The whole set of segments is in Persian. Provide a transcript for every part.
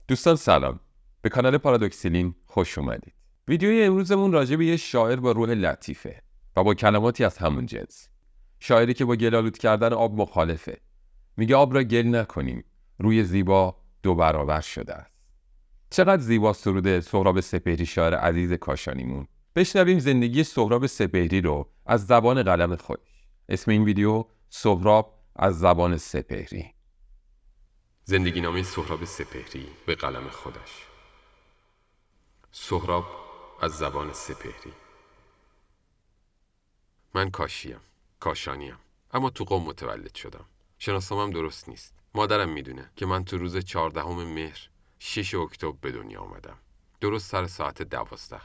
دوستان سلام، به کانال پارادوکسیلین خوش اومدید. ویدیوی امروزمون راجع به یه شاعر با روح لطیفه و با کلماتی از همون جنس. شاعری که با گل‌آلود کردن آب مخالفه. میگه آب را گل نکنیم، روی زیبا 2 برابر شده است. چقدر زیبا سروده سهراب سپهری، شاعر عزیز کاشانیمون. بشنویم زندگی سهراب سپهری رو از زبان قلم خودش. اسم این ویدیو سهراب از زبان سپهری. زندگی نامه سهراب سپهری به قلم خودش. سهراب از زبان سپهری. من کاشانیم، اما تو قم متولد شدم. شناسنامه‌ام درست نیست. مادرم میدونه که من تو روز 14 مهر 6 اکتبر به دنیا آمدم. درست سر ساعت 12.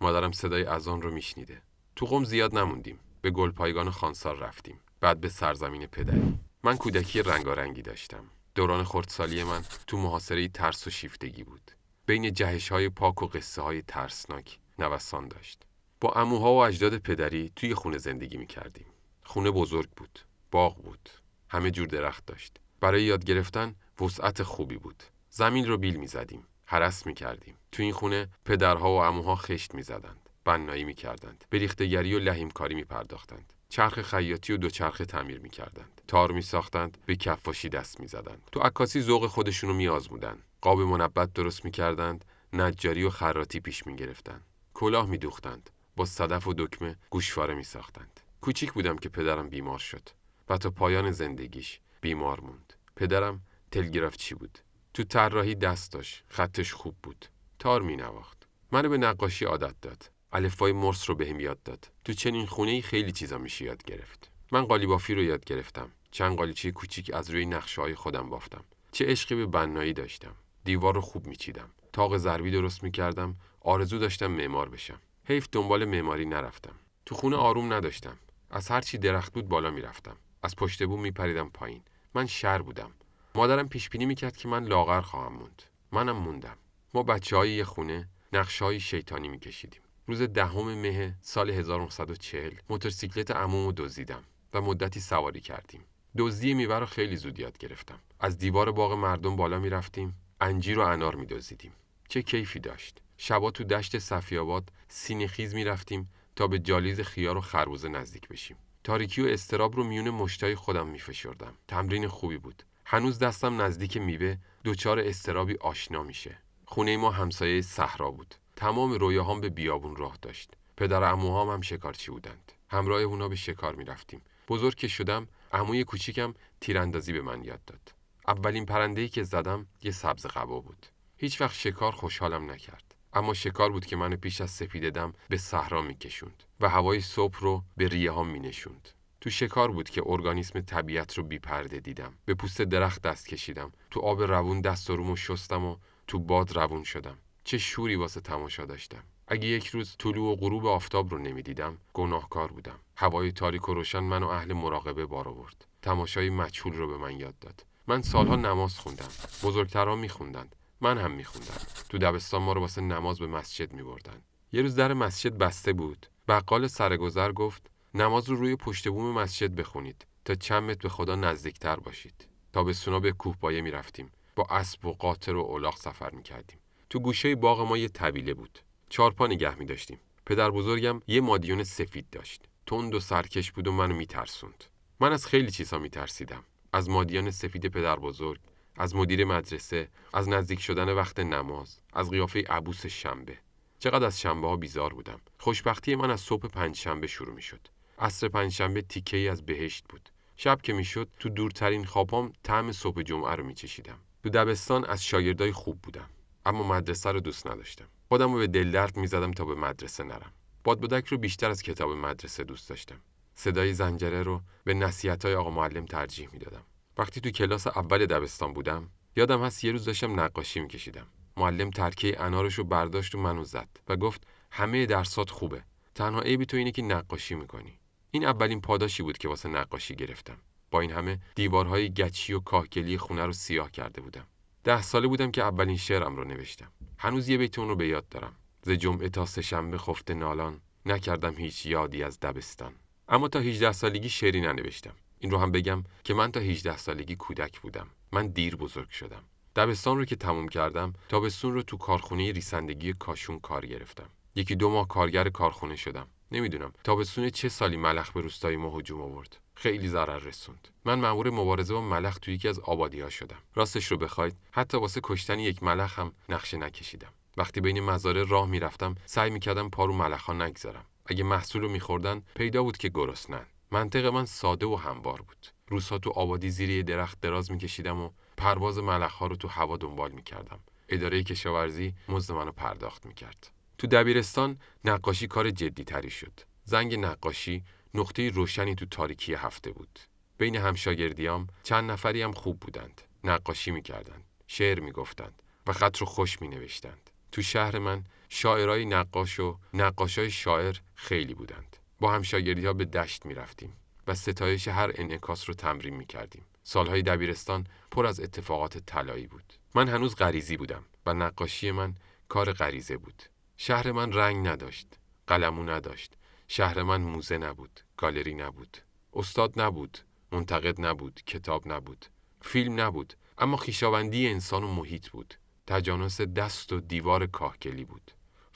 مادرم صدای اذان رو میشنیده. تو قم زیاد نموندیم. به گلپایگان خانسار رفتیم. بعد به سرزمین پدری. من کودکی رنگارنگی داشتم. دوران خردسالی من تو محاصره ترس و شیفتگی بود. بین جهش‌های پاک و قصه‌های ترسناک نوسان داشت. با عموها و اجداد پدری توی خونه زندگی می‌کردیم. خونه بزرگ بود، باغ بود، همه جور درخت داشت. برای یاد گرفتن وسعت خوبی بود. زمین رو بیل می‌زدیم، هرس می‌کردیم. تو این خونه پدرها و عموها خشت می‌زدند، بنایی می‌کردند، به ریختگری و لحیم‌کاری می‌پرداختند. چرخ خیاطی و دوچرخه تعمیر می‌کردند. تار می‌ساختند، به کفاشی دست می‌زدند. تو عکاسی ذوق خودشونو می‌آزمودند. قاب منبت درست می‌کردند، نجاری و خراطی پیش می‌گرفتند. کلاه می‌دوختند. با صدف و دکمه گوشواره می‌ساختند. کوچیک بودم که پدرم بیمار شد و تا پایان زندگیش بیمار موند. پدرم تلگرافچی بود. تو طراحی دست داشت، خطش خوب بود. تار می‌نواخت. منو به نقاشی عادت داد. الفبای مرس رو بهم یاد داد. تو چنین خونه‌ای خیلی چیزا میشه یاد گرفت. من قالیبافی رو یاد گرفتم. چند قالیچه کوچیک از روی نقشه‌های خودم بافتم. چه عشقی به بنایی داشتم. دیوار رو خوب می‌چیدم. تاق ضربی درست می‌کردم. آرزو داشتم معمار بشم. حیف دنبال معماری نرفتم. تو خونه آروم نداشتم. از هر چی درخت بود بالا میرفتم. از پشت بوم میپریدم پایین. من شر بودم. مادرم پیش بینی میکرد که من لاغر خواهم موند. منم موندم. ما بچه‌های یه خونه نقشه‌های شیطانی میکشیدیم. روز 10 مه سال 1940 موتورسیکلت عمومو دزدیدم و مدتی سواری کردیم. دزدی میوه رو خیلی زود یاد گرفتم. از دیوار باغ مردم بالا میرفتیم، انجیر و انار میدزدیدیم. چه کیفی داشت. شبا تو دشت صفی‌آباد سینه‌خیز میرفتیم تا به جالیز خیار و خربوزه نزدیک بشیم. تاریکی و اضطراب رو میون مشتای خودم میفشردم. تمرین خوبی بود. هنوز دستم نزدیک میوه دچار اضطرابی آشنا میشه. خونه ما همسایه صحرا بود. تمام رویاهام به بیابون راه داشت. پدر و عموهام هم شکارچی بودند. همراه اونا به شکار میرفتیم. بزرگ که شدم، عموی کوچیکم تیراندازی به من یاد داد. اولین پرنده‌ای که زدم یه سبز قبا بود. هیچ وقت شکار خوشحالم نکرد. اما شکار بود که منو پیش از سپیده دم به صحرا میکشوند و هوای صبح رو به ریه ها مینشوند. تو شکار بود که ارگانیسم طبیعت رو بی پرده دیدم. به پوست درخت دست کشیدم. تو آب روون دست و رومو شستم و تو باد روون شدم. چه شوری واسه تماشا داشتم. اگه یک روز طلوع و غروب آفتاب رو نمیدیدم، گناهکار بودم. هوای تاریک و روشن منو اهل مراقبه بار آورد. تماشای مجهول رو به من یاد داد. من سالها نماز خوندم. بزرگترها میخوندند. من هم میخوندم. تو دبستان ما رو واسه نماز به مسجد میبردن. یه روز در مسجد بسته بود. بقال سرگذر گفت نماز رو روی پشت بوم مسجد بخونید تا چند متر به خدا نزدیکتر باشید. تابستونا به کوهپایه میرفتیم. با اسب و قاطر و الاغ سفر میکردیم. تو گوشه باغ ما یه طویله بود. 4 پا نگه می‌داشتیم. پدر بزرگم یه مادیون سفید داشت. تند و سرکش بود و منو میترسوند. من از خیلی چیزا میترسیدم. از مادیون سفید پدر بزرگ، از مدیر مدرسه، از نزدیک شدن وقت نماز، از قیافه عبوس شنبه. چقدر از شنبه‌ها بیزار بودم. خوشبختی من از صبح پنجشنبه شروع می‌شد. عصر پنجشنبه تیکه‌ای از بهشت بود. شب که میشد تو دورترین خوابام طعم صبح جمعه رو می‌چشیدم. تو دبستان از شاگردای خوب بودم، اما مدرسه رو دوست نداشتم. خودم رو به دل درد می‌زدم تا به مدرسه نرم. بادبادک رو بیشتر از کتاب مدرسه دوست داشتم. صدای زنجره رو به نصیحت‌های آقا معلم ترجیح میدادم. وقتی تو کلاس اول دبستان بودم، یادم هست یه روز داشتم نقاشی می‌کشیدم. معلم ترکه انارشو برداشت و منو زد و گفت همه درسات خوبه. تنها عیبی تو اینه که نقاشی می‌کنی. این اولین پاداشی بود که واسه نقاشی گرفتم. با این همه دیوارهای گچی و کاهگلی خونه رو سیاه کرده بودم. 10 ساله بودم که اولین شعرم رو نوشتم. هنوز یه بیت اون رو به یاد دارم. ز جمعه تا سه‌شنبه خفته نالان، نکردم هیچ یادی از دبستان. اما تا 18 سالگی شعری ننوشتم. این رو هم بگم که من تا 18 سالگی کودک بودم. من دیر بزرگ شدم. دبستان رو که تموم کردم، تابستون رو تو کارخونه ریسندگی کاشون کار گرفتم. 1-2 ماه کارگر کارخونه شدم. نمیدونم تابستون چه سالی ملخ به روستای ما هجوم آورد. خیلی ضرر رسوند. من مأمور مبارزه با ملخ تو یکی از آبادی‌ها شدم. راستش رو بخواید، حتی واسه کشتن یک ملخ هم نقشه نکشیدم. وقتی بین مزارع راه میرفتم، سعی میکردم پا رو ملخ‌ها نگذارم. اگه محصول رو می‌خوردن، پیدا بود که گرسنه‌ن. منطق من ساده و هموار بود. روزها تو آبادی زیر یه درخت دراز میکشیدم و پرواز ملخ‌ها رو تو هوا دنبال میکردم. اداره کشاورزی مزد منو پرداخت میکرد. تو دبیرستان نقاشی کار جدی تری شد. زنگ نقاشی نقطه روشنی تو تاریکی هفته بود. بین همشاگردیام چند نفری هم خوب بودند. نقاشی میکردند، شعر میگفتند و خط رو خوش مینوشتند. تو شهر من شاعرای نقاش و نقاشای شاعر خیلی بودند. با همشاگردی‌ها به دشت میرفتیم و ستایش هر انعکاس رو تمرین میکردیم. سالهای دبیرستان پر از اتفاقات طلایی بود. من هنوز غریزی بودم و نقاشی من کار غریزه بود. شهر من رنگ نداشت، قلمو نداشت. شهر من موزه نبود، گالری نبود، استاد نبود، منتقد نبود، کتاب نبود، فیلم نبود، اما خویشاوندی انسان و محیط بود. تجانس دست و دیوار کاهگلی بود.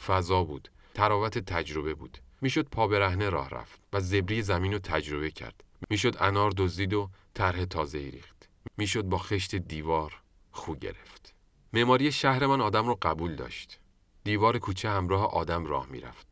فضا بود، تراوت تجربه بود. میشد پا برهنه راه رفت و زبری زمین رو تجربه کرد. میشد انار دزدید و طرح تازه‌ای ریخت. میشد با خشت دیوار خو گرفت. معماری شهر من آدم رو قبول داشت. دیوار کوچه همراه آدم راه میرفت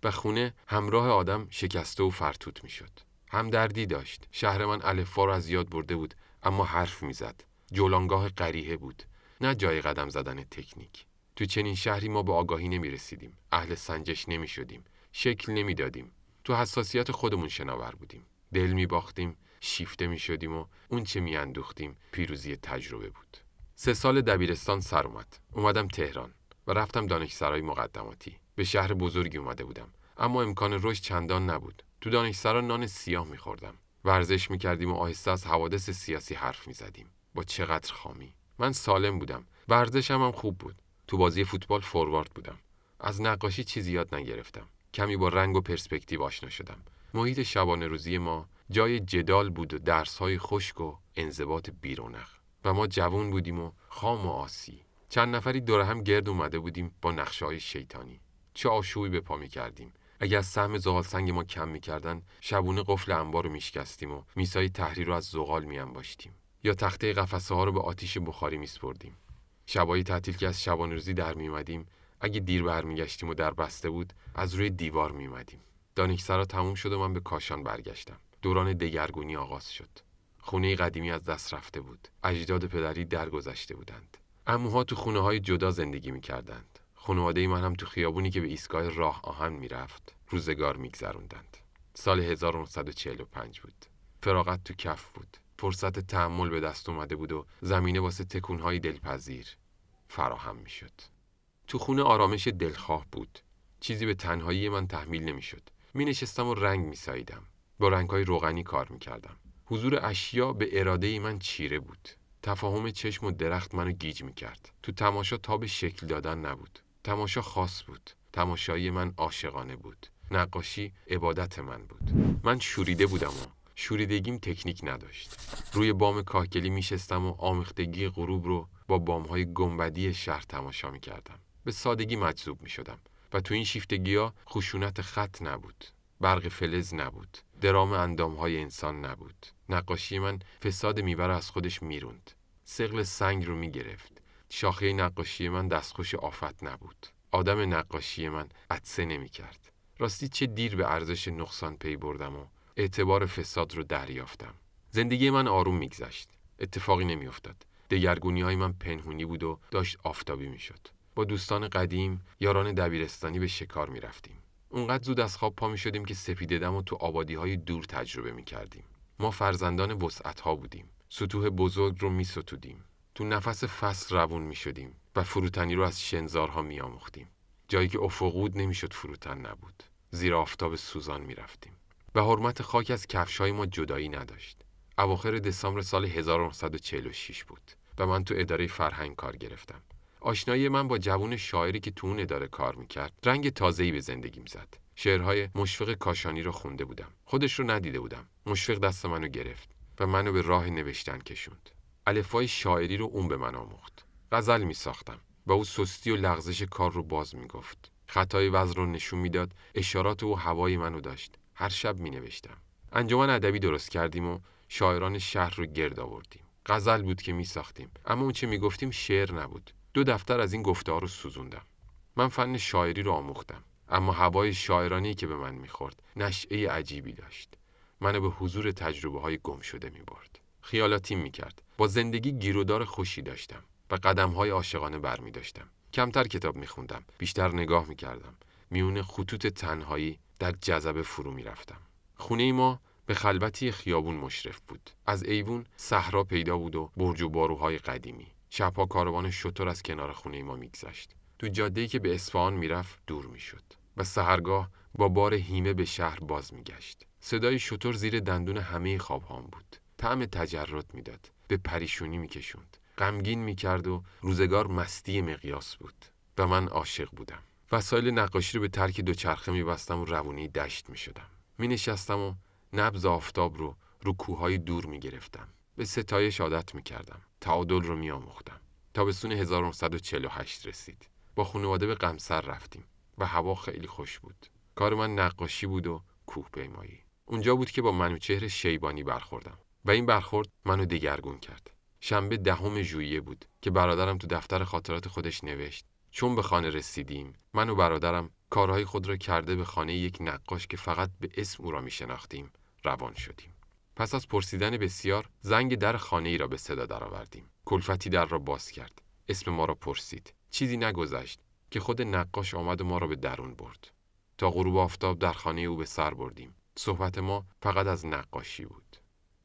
و خونه همراه آدم شکسته و فرتوت میشد. همدردی داشت. شهر من الفبا رو از یاد برده بود، اما حرف میزد. جولانگاه قریحه بود، نه جای قدم زدن تکنیک. تو چنین شهری ما به آگاهی نمی رسیدیم. اهل سنجش نمی شدیم. شکل نمی دادیم. تو حساسیت خودمون شناور بودیم. دل می باختیم، شیفته می شدیم و اون چه می اندوختیم پیروزی تجربه بود. 3 سال دبیرستان سر اومدم تهران و رفتم دانشسرای مقدماتی. به شهر بزرگی اومده بودم، اما امکان رشد چندان نبود. تو دانشسرا نان سیاه می‌خوردم. ورزش می‌کردیم و آهسته از حوادث سیاسی حرف می‌زدیم. با چقدر خامی. من سالم بودم. ورزشم هم خوب بود. تو بازی فوتبال فوروارد بودم. از نقاشی چیزی یاد نگرفتم. کمی با رنگ و پرسپکتیو آشنا شدم. محیط شبانه روزی ما جای جدال بود و درس‌های خشک و انضباط بیرونق. و ما جوان بودیم و خام و آسی. چند نفری دور هم گرد اومده بودیم با نقشه‌های شیطانی. چه آشوبی به پا می‌کردیم. اگه از سهم زغال سنگ ما کم می‌کردن، شبونه قفل انبار رو میشکستیم و میسای تحریر رو از زغال می‌انباشتیم. یا تخته قفسه‌ها رو به آتیش بخاری می‌سپردیم. شبای تعطیل که از شبانه‌روزی در می‌اومدیم، اگه دیر برمیگشتیم و در بسته بود، از روی دیوار می‌اومدیم. دانشسرا تموم شد و من به کاشان برگشتم. دوران دگرگونی آغاز شد. خونه قدیمی از دست رفته بود. اجداد پدری درگذشته بودند. عموها تو خونه‌های جدا زندگی می‌کردند. خانواده من هم تو خیابونی که به ایستگاه راه آهن میرفت روزگار میگذروندند. سال 1945 بود. فراغت تو کف بود. فرصت تحمل به دست اومده بود و زمینه واسه تکونهای دلپذیر فراهم میشد. تو خونه آرامش دلخواه بود. چیزی به تنهایی من تحمیل نمیشد. می نشستم و رنگ می ساییدم. با رنگ‌های روغنی کار می کردم. حضور اشیا به اراده من چیره بود. تفاهم چشم و درخت منو گیج می کرد. تو تماشا تاب شکل دادن نبود. تماشا خاص بود. تماشایی من عاشقانه بود. نقاشی عبادت من بود. من شوریده بودم و شوریدگیم تکنیک نداشت. روی بام کاهگلی می شستم و آمیختگی غروب رو با بام‌های گنبدی شهر تماشا می کردم. به سادگی مجذوب می شدم. و تو این شیفتگی‌ها خشونت خط نبود. برق فلز نبود. درام اندام‌های انسان نبود. نقاشی من فساد میوه را از خودش میروند. ثقل سنگ رو میگرفت. شاخه نقاشی من دستخوش آفت نبود. آدم نقاشی من عطسه نمی‌کرد. راستی چه دیر به ارزش نقصان پی بردم و اعتبار فساد رو دریافتم. زندگی من آروم میگذشت. اتفاقی نمیافتاد. دگرگونی‌های من پنهونی بود و داشت آفتابی میشد. با دوستان قدیم، یاران دبیرستانی به شکار میرفتیم. اونقدر زود از خواب پا میشدیم که سپیده‌دم و تو آبادی‌های دور تجربه میکردیم. ما فرزندان وسعت‌ها بودیم. سطوح بزرگ رو میستودیم. تو نفس فصل روون میشدیم و فروتنی رو از شنزارها میآموختیم. جایی که افقود نمیشد فروتن نبود. زیر آفتاب سوزان میرفتیم. به حرمت خاک از کفش‌های ما جدایی نداشت. اواخر دسامبر سال 1946 بود و من تو اداره فرهنگ کار گرفتم. آشنایی من با جوون شاعری که تو اون اداره کار میکرد رنگ تازه‌ای به زندگیم زد. شعرهای مشفق کاشانی رو خونده بودم. خودش رو ندیده بودم. مشفق دست منو گرفت و منو به راه نوشتن کشوند. الفبای شاعری رو اون به من آموخت. غزل میساختم و او سستی و لغزش کار رو باز میگفت. خطای وزن رو نشون میداد، اشارات و هوای منو داشت. هر شب مینوشتم. انجمن ادبی درست کردیم و شاعران شهر رو گرد آوردیم. غزل بود که میساختیم، اما اون چه میگفتیم شعر نبود. 2 دفتر از این گفته‌ها رو سوزوندم. من فن شاعری رو آموختم، اما هوای شاعرانی که به من میخورد نشعه عجیبی داشت. منو به حضور تجربه‌های گم شده میبرد. خیالاتیم میکرد. با زندگی گیرودار خوشی داشتم و قدم‌های عاشقانه برمی‌داشتم. کمتر کتاب میخوندم، بیشتر نگاه میکردم. میون خطوط تنهایی در جذبه فرو میرفتم. خونه ما به خلوتی خیابون مشرف بود. از ایوون صحرا پیدا بود و برج و باروهای قدیمی. شبها کاروان شتر از کنار خونه ما میگذشت. تو جاده‌ای که به اصفهان میرفت دور میشد و سحرگاه با بار هیمه به شهر باز میگشت. صدای شتر زیر دندون همه خوابهام بود. طعم تجرد میداد، به پریشونی میکشوند، غمگین میکرد و روزگار مستی مقیاس بود و من عاشق بودم. وسایل نقاشی رو به ترک دوچرخه میبستم و روونی دشت میشدم. مینشستم و نبض آفتاب رو کوههای دور میگرفتم. به ستایش عادت میکردم. تعادل رو میآموختم. تابستون 1948 رسید. با خانواده به قمصر رفتیم و هوا خیلی خوش بود. کار من نقاشی بود و کوه پیمایی. اونجا بود که با منوچهر شیبانی برخوردم و این برخورد منو دگرگون کرد. شنبه 10 ژوئیه بود که برادرم تو دفتر خاطرات خودش نوشت: چون به خانه رسیدیم، من و برادرم کارهای خود را کرده به خانه یک نقاش که فقط به اسم او را میشناختیم روان شدیم. پس از پرسیدن بسیار زنگ در خانه ای را به صدا درآوردیم. کلفتی در را باز کرد. اسم ما را پرسید. چیزی نگذشت که خود نقاش آمد و ما را به درون برد. تا غروب آفتاب در خانه او به سر بردیم. صحبت ما فقط از نقاشی بود.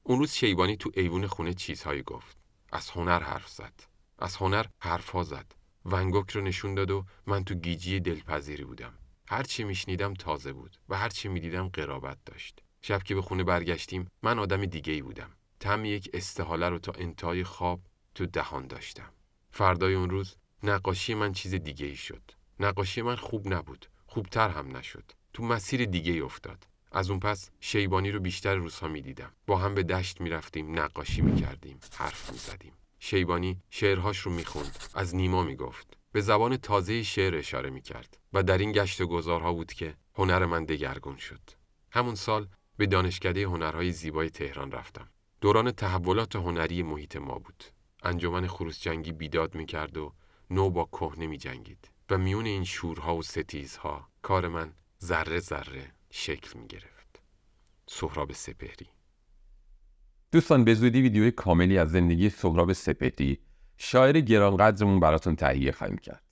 اون روز شیبانی تو ایوون خونه چیزهایی گفت. از هنر حرف زد. از هنر حرفها زد. ونگوک رو نشون داد و من تو گیجی دلپذیری بودم. هر چی میشنیدم تازه بود و هر چی میدیدم قرابت داشت. شب که به خونه برگشتیم من آدم دیگه‌ای بودم. طعم یک استحاله رو تا انتهای خواب تو دهان داشتم. فردای اون روز نقاشی من چیز دیگه‌ای شد. نقاشی من خوب نبود. خوبتر هم نشد. تو مسیر دیگه‌ای افتاد. از اون پس شیبانی رو بیشتر روزها می‌دیدم. با هم به دشت می‌رفتیم، نقاشی می‌کردیم، حرف می‌زدیم. شیبانی شعرهاش رو می‌خوند، از نیما می‌گفت. به زبان تازه شعر اشاره می‌کرد و در این گشت و گذارها بود که هنر من دگرگون شد. همون سال به دانشکده هنرهای زیبای تهران رفتم. دوران تحولات هنری محیط ما بود. انجمن خروس جنگی بیداد می‌کرد و نو با کهنه می‌جنگید و میون این شورها و ستیزها کار من ذره ذره شکل می‌گرفت. سهراب سپهری. دوستان به زودی ویدیوی کاملی از زندگی سهراب سپهری، شاعر گرانقدرمون براتون تهیه خواهیم کرد.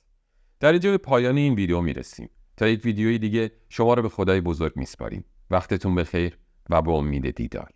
در اینجا به پایان این ویدیو میرسیم. تا یک ویدیوی دیگه شما رو به خدای بزرگ میسپاریم. وقتتون بخیر و با امید دیدار.